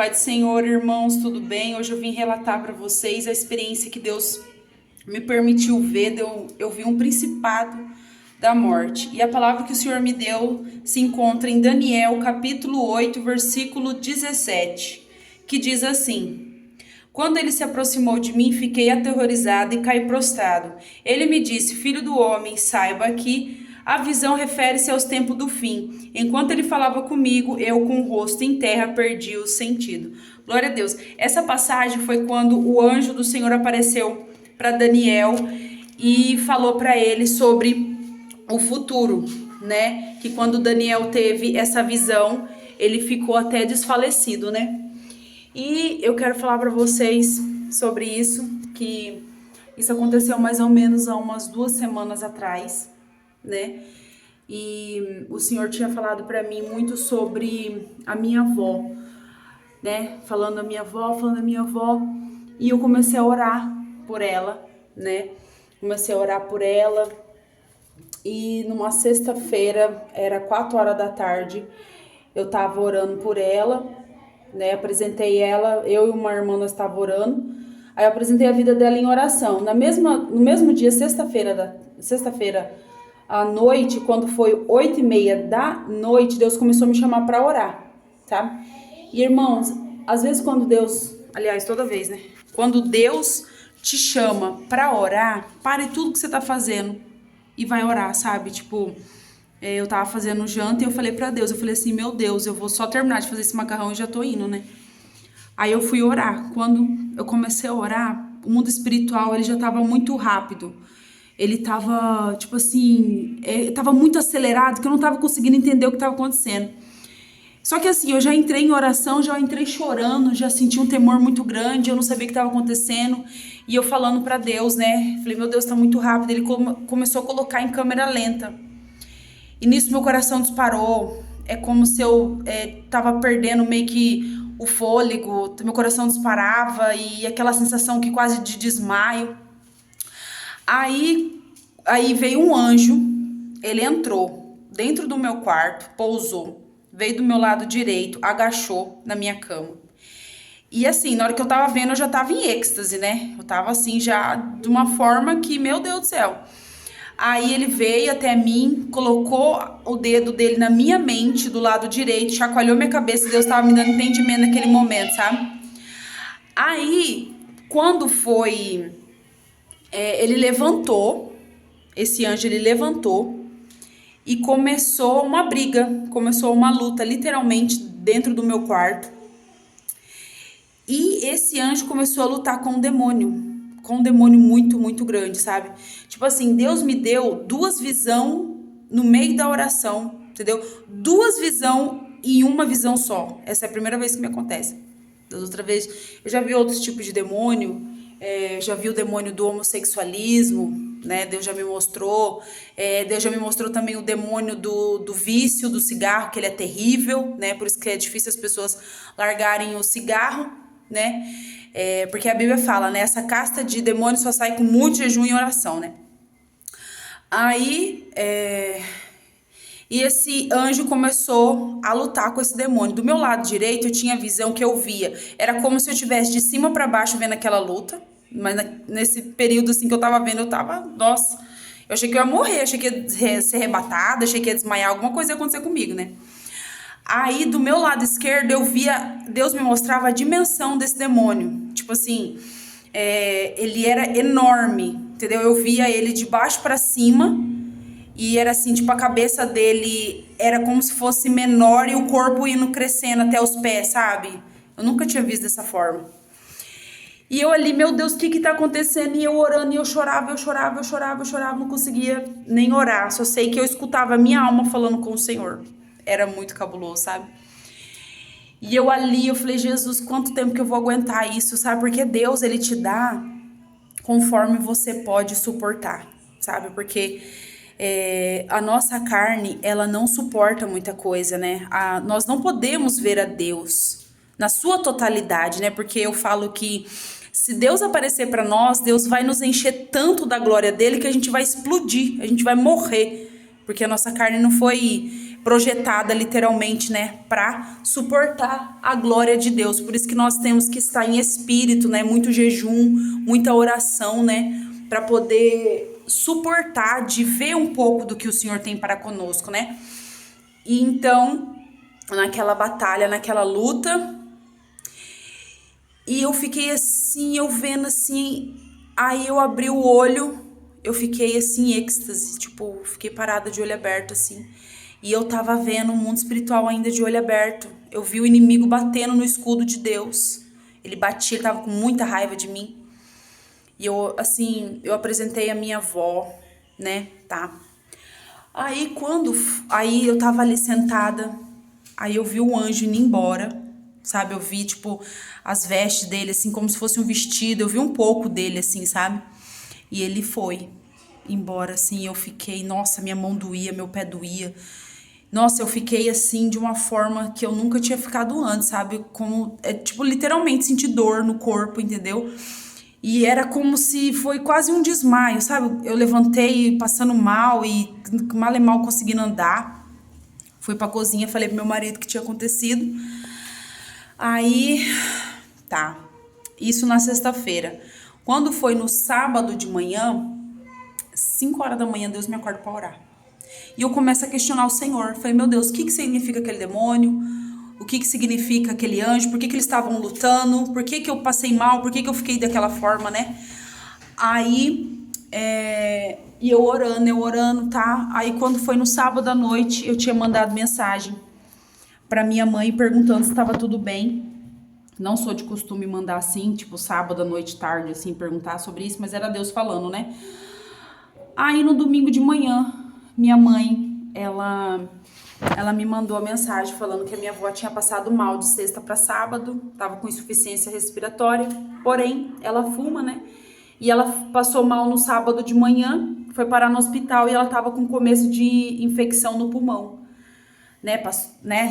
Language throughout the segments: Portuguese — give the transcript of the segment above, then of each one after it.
Pai do Senhor, irmãos, tudo bem? Hoje eu vim relatar para vocês a experiência que Deus me permitiu ver. Eu vi um principado da morte. E a palavra que o Senhor me deu se encontra em Daniel, capítulo 8, versículo 17, que diz assim: Quando ele se aproximou de mim, fiquei aterrorizado e caí prostrado. Ele me disse: Filho do homem, saiba que a visão refere-se aos tempos do fim. Enquanto ele falava comigo, eu, com o rosto em terra, perdi o sentido. Glória a Deus. Essa passagem foi quando o anjo do Senhor apareceu para Daniel e falou para ele sobre o futuro, né? Que quando Daniel teve essa visão, ele ficou até desfalecido, né? E eu quero falar para vocês sobre isso, que isso aconteceu mais ou menos há umas 2 semanas atrás, né? E o Senhor tinha falado para mim muito sobre a minha avó, né? Falando da minha avó, e eu comecei a orar por ela, né? Comecei a orar por ela, e numa sexta-feira, era 4 horas da tarde, eu tava orando por ela, né? Apresentei ela, eu e uma irmã, nós estávamos orando. Aí eu apresentei a vida dela em oração. No mesmo dia, sexta-feira à noite, quando foi 8h30 da noite, Deus começou a me chamar para orar, tá? E irmãos, às vezes quando Deus, aliás, toda vez, né? Quando Deus te chama para orar, pare tudo que você tá fazendo e vai orar, sabe? Tipo, eu tava fazendo janta e eu falei pra Deus, eu falei assim, meu Deus, eu vou só terminar de fazer esse macarrão e já tô indo, né? Aí eu fui orar. Quando eu comecei a orar, o mundo espiritual, ele já tava muito rápido. Ele tava, tipo assim, tava muito acelerado, que eu não tava conseguindo entender o que tava acontecendo. Só que assim, eu já entrei em oração, já entrei chorando, já senti um temor muito grande, eu não sabia o que tava acontecendo. E eu falando pra Deus, né? Falei, meu Deus, tá muito rápido. Ele começou a colocar em câmera lenta. E nisso meu coração disparou. É como se eu tava perdendo meio que o fôlego. Meu coração disparava e aquela sensação que quase de desmaio. Aí veio um anjo. Ele entrou dentro do meu quarto, pousou, veio do meu lado direito, agachou na minha cama. E assim, na hora que eu tava vendo, eu já tava em êxtase, né? Eu tava assim já de uma forma que, meu Deus do céu. Aí ele veio até mim, colocou o dedo dele na minha mente, do lado direito, chacoalhou minha cabeça, Deus estava me dando entendimento naquele momento, sabe? Aí, quando foi, ele levantou, esse anjo ele levantou e começou uma briga, começou uma luta, literalmente, dentro do meu quarto. E esse anjo começou a lutar com um demônio muito, muito grande, sabe? Tipo assim, Deus me deu 2 visões no meio da oração, entendeu? 2 visões em uma visão só. Essa é a primeira vez que me acontece. Das outras vezes, eu já vi outros tipos de demônio, já vi o demônio do homossexualismo, né? Deus já me mostrou. Deus já me mostrou também o demônio do vício, do cigarro, que ele é terrível, né? Por isso que é difícil as pessoas largarem o cigarro, né? Porque a Bíblia fala, né? Essa casta de demônios só sai com muito jejum e oração, né? Aí, e esse anjo começou a lutar com esse demônio. Do meu lado direito, eu tinha a visão que eu via. Era como se eu estivesse de cima para baixo vendo aquela luta. Mas nesse período assim que eu tava vendo, eu tava, nossa, eu achei que eu ia morrer, achei que ia ser arrebatada, achei que ia desmaiar, alguma coisa ia acontecer comigo, né? Aí, do meu lado esquerdo, eu via, Deus me mostrava a dimensão desse demônio. Tipo assim, ele era enorme, entendeu? Eu via ele de baixo pra cima e era assim, tipo, a cabeça dele era como se fosse menor e o corpo indo crescendo até os pés, sabe? Eu nunca tinha visto dessa forma. E eu ali, meu Deus, o que tá acontecendo? E eu orando, e eu chorava, não conseguia nem orar. Só sei que eu escutava a minha alma falando com o Senhor. Era muito cabuloso, sabe? E eu ali, eu falei, Jesus, quanto tempo que eu vou aguentar isso, sabe? Porque Deus, ele te dá conforme você pode suportar, sabe? Porque a nossa carne, ela não suporta muita coisa, né? Nós não podemos ver a Deus na sua totalidade, né? Porque eu falo que se Deus aparecer para nós, Deus vai nos encher tanto da glória dele que a gente vai explodir, a gente vai morrer, porque a nossa carne não foi projetada literalmente, né, para suportar a glória de Deus. Por isso que nós temos que estar em espírito, né, muito jejum, muita oração, né, para poder suportar, de ver um pouco do que o Senhor tem para conosco, né? E então, naquela batalha, naquela luta, e eu fiquei assim, eu vendo assim, aí eu abri o olho, eu fiquei assim, em êxtase, tipo, fiquei parada de olho aberto, assim. E eu tava vendo o mundo espiritual ainda de olho aberto. Eu vi o inimigo batendo no escudo de Deus. Ele batia, ele tava com muita raiva de mim. E eu, assim, eu apresentei a minha avó, né, tá? Aí eu tava ali sentada, aí eu vi o anjo indo embora, sabe? Eu vi, tipo, as vestes dele, assim, como se fosse um vestido. Eu vi um pouco dele, assim, sabe? E ele foi embora, assim, eu fiquei, nossa, minha mão doía, meu pé doía. Nossa, eu fiquei assim de uma forma que eu nunca tinha ficado antes, sabe? Como, tipo, literalmente senti dor no corpo, entendeu? E era como se foi quase um desmaio, sabe? Eu levantei passando mal e mal e mal conseguindo andar. Fui pra cozinha, falei pro meu marido que tinha acontecido. Aí, tá. Isso na sexta-feira. Quando foi no sábado de manhã, 5 horas da manhã, Deus me acorda pra orar. E eu começo a questionar o Senhor. Falei, meu Deus, o que significa aquele demônio? O que significa aquele anjo? Por que eles estavam lutando? Por que eu passei mal? Por que eu fiquei daquela forma, né? Aí, e eu orando, tá? Aí quando foi no sábado à noite, eu tinha mandado mensagem pra minha mãe perguntando se estava tudo bem. Não sou de costume mandar assim, tipo sábado à noite, tarde, assim, perguntar sobre isso, mas era Deus falando, né? Aí no domingo de manhã, minha mãe, ela me mandou a mensagem falando que a minha avó tinha passado mal de sexta para sábado, tava com insuficiência respiratória, porém, ela fuma, né? E ela passou mal no sábado de manhã, foi parar no hospital e ela tava com começo de infecção no pulmão, né?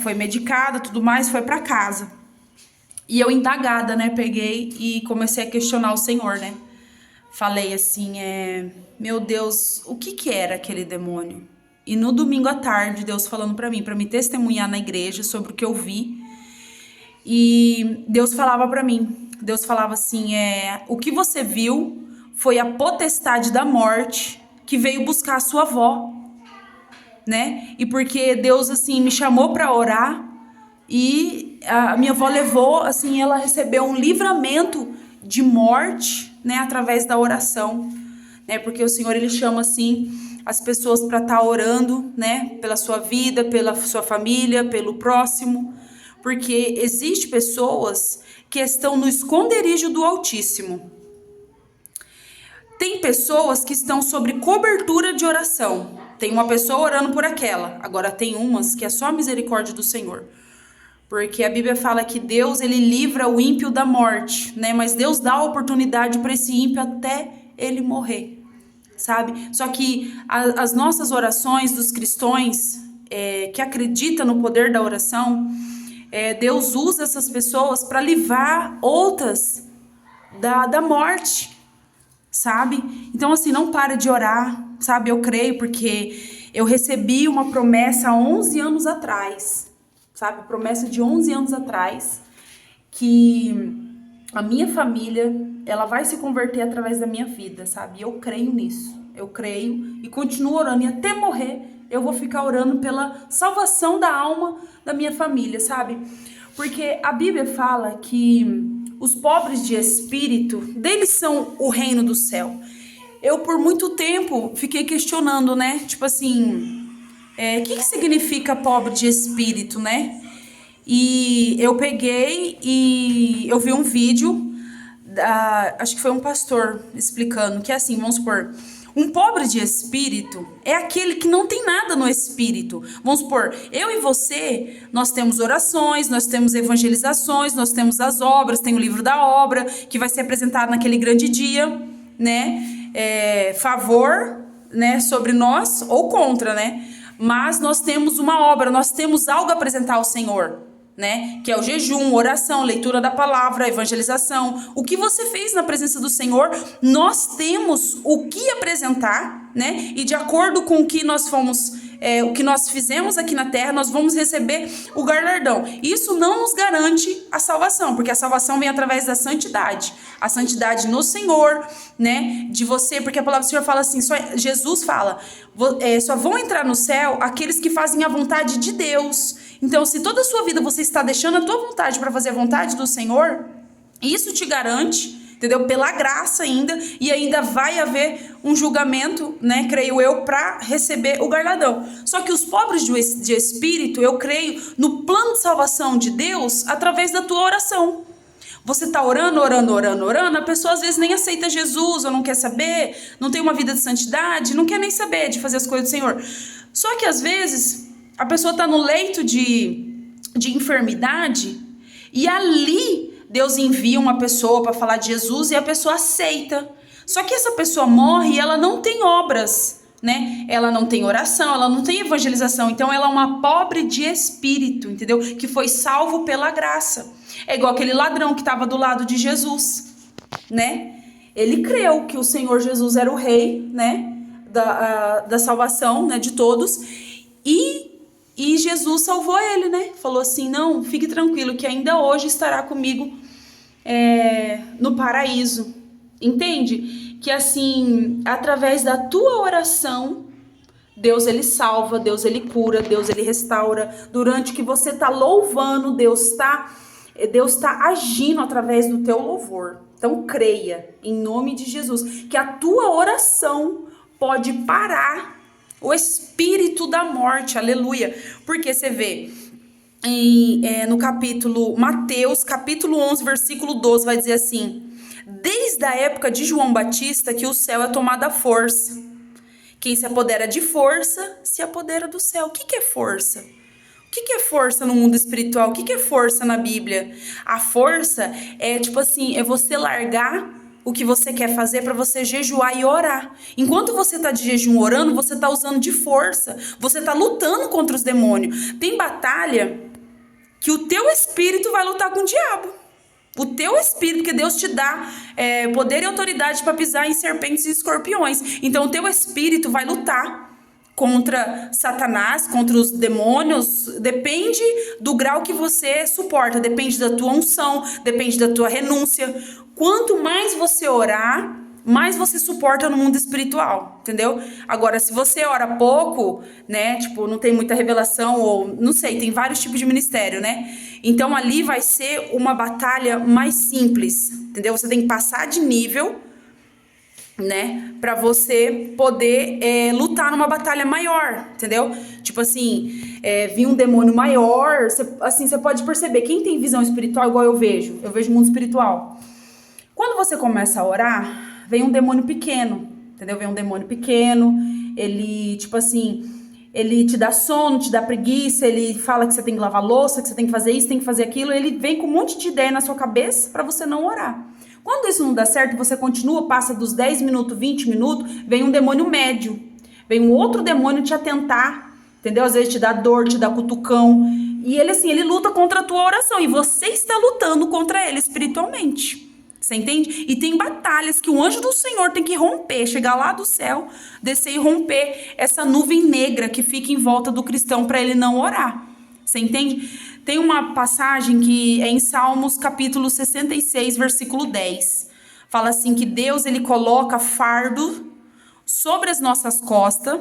Foi medicada, tudo mais, foi para casa. E eu indagada, né? Peguei e comecei a questionar o Senhor, né? Falei assim, meu Deus, o que era aquele demônio? E no domingo à tarde, Deus falando pra me testemunhar na igreja sobre o que eu vi. E Deus falava pra mim, Deus falava assim, o que você viu foi a potestade da morte que veio buscar a sua avó, né? E porque Deus, assim, me chamou pra orar e a minha avó levou, assim, ela recebeu um livramento de morte, né? Através da oração, né? Porque o Senhor, Ele chama, assim, as pessoas para estar orando, né? Pela sua vida, pela sua família, pelo próximo. Porque existe pessoas que estão no esconderijo do Altíssimo. Tem pessoas que estão sobre cobertura de oração. Tem uma pessoa orando por aquela. Agora tem umas que é só a misericórdia do Senhor. Porque a Bíblia fala que Deus, ele livra o ímpio da morte, né? Mas Deus dá a oportunidade para esse ímpio até ele morrer, sabe? Só que as nossas orações dos cristãos que acreditam no poder da oração, Deus usa essas pessoas para livrar outras da morte, sabe? Então, assim, não para de orar, sabe? Eu creio porque eu recebi uma promessa há 11 anos atrás, sabe? Promessa de 11 anos atrás, que a minha família, ela vai se converter através da minha vida, sabe? Eu creio nisso, eu creio e continuo orando, e até morrer eu vou ficar orando pela salvação da alma da minha família, sabe? Porque a Bíblia fala que os pobres de espírito, deles são o reino do céu. Eu por muito tempo fiquei questionando, né? Tipo assim, o que significa pobre de espírito, né? E eu peguei e eu vi um vídeo, acho que foi um pastor explicando, que é assim, vamos supor, um pobre de espírito é aquele que não tem nada no espírito. Vamos supor, eu e você, nós temos orações, nós temos evangelizações, nós temos as obras, tem o livro da obra, que vai ser apresentado naquele grande dia, né? Favor, né, sobre nós ou contra, né? Mas nós temos uma obra, nós temos algo a apresentar ao Senhor, né? Que é o jejum, oração, leitura da palavra, evangelização. O que você fez na presença do Senhor, nós temos o que apresentar, né? E de acordo com o que nós fomos o que nós fizemos aqui na terra, nós vamos receber o galardão. Isso não nos garante a salvação, porque a salvação vem através da santidade. A santidade no Senhor, né? De você, porque a palavra do Senhor fala assim, Jesus fala, só vão entrar no céu aqueles que fazem a vontade de Deus. Então, se toda a sua vida você está deixando a tua vontade para fazer a vontade do Senhor, isso te garante, entendeu? Pela graça ainda, e ainda vai haver um julgamento, né, creio eu, para receber o galardão. Só que os pobres de espírito, eu creio no plano de salvação de Deus através da tua oração. Você tá orando, a pessoa às vezes nem aceita Jesus, ou não quer saber, não tem uma vida de santidade, não quer nem saber de fazer as coisas do Senhor. Só que às vezes a pessoa tá no leito de enfermidade, e ali Deus envia uma pessoa para falar de Jesus e a pessoa aceita. Só que essa pessoa morre e ela não tem obras, né? Ela não tem oração, ela não tem evangelização. Então ela é uma pobre de espírito, entendeu? Que foi salvo pela graça. É igual aquele ladrão que estava do lado de Jesus, né? Ele creu que o Senhor Jesus era o rei, né? Da salvação, né? De todos. E Jesus salvou ele, né? Falou assim, não, fique tranquilo que ainda hoje estará comigo no paraíso. Entende? Que assim, através da tua oração, Deus ele salva, Deus ele cura, Deus ele restaura. Durante que você está louvando, Deus tá agindo através do teu louvor. Então creia, em nome de Jesus, que a tua oração pode parar o espírito da morte, aleluia. Porque você vê no capítulo Mateus, capítulo 11, versículo 12, vai dizer assim: desde a época de João Batista que o céu é tomado à força. Quem se apodera de força, se apodera do céu. O que é força? O que é força no mundo espiritual? O que é força na Bíblia? A força é tipo assim, é você largar o que você quer fazer para você jejuar e orar. Enquanto você tá de jejum orando, você tá usando de força. Você tá lutando contra os demônios. Tem batalha que o teu espírito vai lutar com o diabo. O teu espírito, que Deus te dá poder e autoridade para pisar em serpentes e escorpiões. Então o teu espírito vai lutar contra Satanás, contra os demônios. Depende do grau que você suporta, depende da tua unção, depende da tua renúncia. Quanto mais você orar, mais você suporta no mundo espiritual, entendeu? Agora, se você ora pouco, né, tipo, não tem muita revelação, ou não sei, tem vários tipos de ministério, né? Então ali vai ser uma batalha mais simples, entendeu? Você tem que passar de nível, né, pra você poder lutar numa batalha maior, entendeu? Tipo assim, vir um demônio maior, você pode perceber, quem tem visão espiritual igual eu vejo mundo espiritual. Quando você começa a orar, vem um demônio pequeno, entendeu? Vem um demônio pequeno, ele, tipo assim, ele te dá sono, te dá preguiça, ele fala que você tem que lavar louça, que você tem que fazer isso, tem que fazer aquilo, ele vem com um monte de ideia na sua cabeça pra você não orar. Quando isso não dá certo, você continua, passa dos 10 minutos, 20 minutos, vem um demônio médio, vem um outro demônio te atentar, entendeu? Às vezes te dá dor, te dá cutucão, e ele assim, ele luta contra a tua oração, e você está lutando contra ele espiritualmente. Você entende? E tem batalhas que o anjo do Senhor tem que romper, chegar lá do céu, descer e romper essa nuvem negra que fica em volta do cristão para ele não orar. Você entende? Tem uma passagem que é em Salmos capítulo 66, versículo 10. Fala assim que Deus ele coloca fardo sobre as nossas costas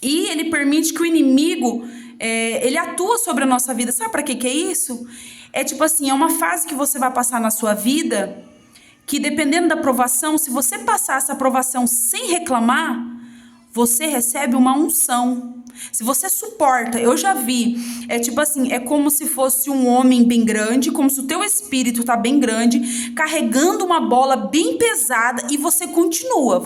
e ele permite que o inimigo ele atua sobre a nossa vida. Sabe para que é isso? É tipo assim, é uma fase que você vai passar na sua vida que dependendo da aprovação, se você passar essa aprovação sem reclamar, você recebe uma unção. Se você suporta, eu já vi, tipo assim, é como se fosse um homem bem grande, como se o teu espírito tá bem grande, carregando uma bola bem pesada e você continua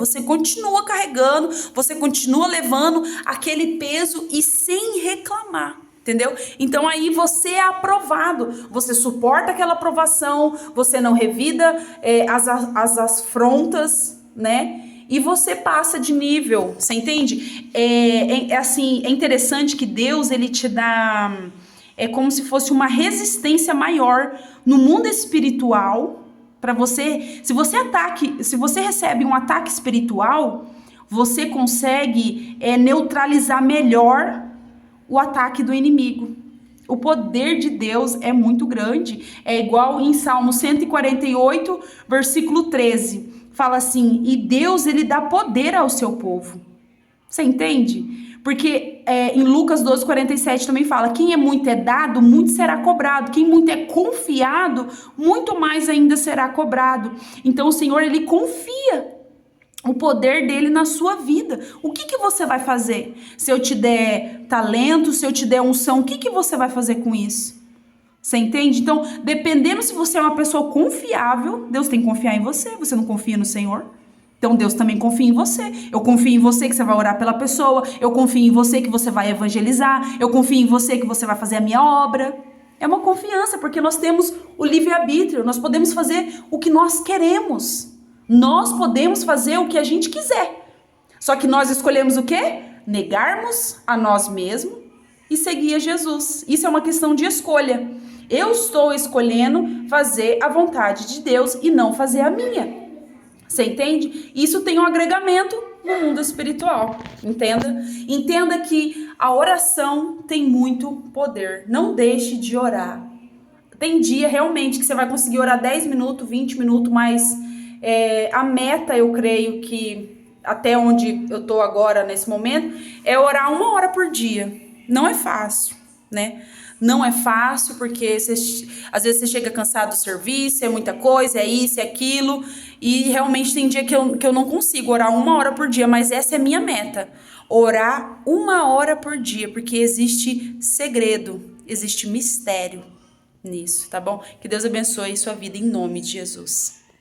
carregando, você continua levando aquele peso e sem reclamar. Entendeu? Então aí você é aprovado, você suporta aquela aprovação, você não revida as afrontas, né? E você passa de nível, você entende? Assim, é interessante que Deus ele te dá, como se fosse uma resistência maior no mundo espiritual para você. Se você recebe um ataque espiritual, você consegue neutralizar melhor o ataque do inimigo. O poder de Deus é muito grande. É igual em Salmo 148, versículo 13. Fala assim, e Deus, ele dá poder ao seu povo. Você entende? Porque em Lucas 12, 47 também fala, quem é muito dado, muito será cobrado. Quem muito é confiado, muito mais ainda será cobrado. Então o Senhor, ele confia o poder dele na sua vida. O que você vai fazer? Se eu te der talento, se eu te der unção, o que você vai fazer com isso? Você entende? Então, dependendo se você é uma pessoa confiável, Deus tem que confiar em você. Você não confia no Senhor? Então Deus também confia em você. Eu confio em você que você vai orar pela pessoa. Eu confio em você que você vai evangelizar. Eu confio em você que você vai fazer a minha obra. É uma confiança, porque nós temos o livre-arbítrio. Nós podemos fazer o que nós queremos. Nós podemos fazer o que a gente quiser. Só que nós escolhemos o quê? Negarmos a nós mesmos e seguir a Jesus. Isso é uma questão de escolha. Eu estou escolhendo fazer a vontade de Deus e não fazer a minha. Você entende? Isso tem um agregamento no mundo espiritual. Entenda? Entenda que a oração tem muito poder. Não deixe de orar. Tem dia realmente que você vai conseguir orar 10 minutos, 20 minutos, mas a meta, eu creio que até onde eu tô agora nesse momento, é orar 1 hora por dia. Não é fácil, né? Não é fácil porque às vezes você chega cansado do serviço, é muita coisa, é isso, é aquilo, e realmente tem dia que eu não consigo orar 1 hora por dia, mas essa é minha meta, orar 1 hora por dia, porque existe segredo, existe mistério nisso, tá bom? Que Deus abençoe sua vida em nome de Jesus.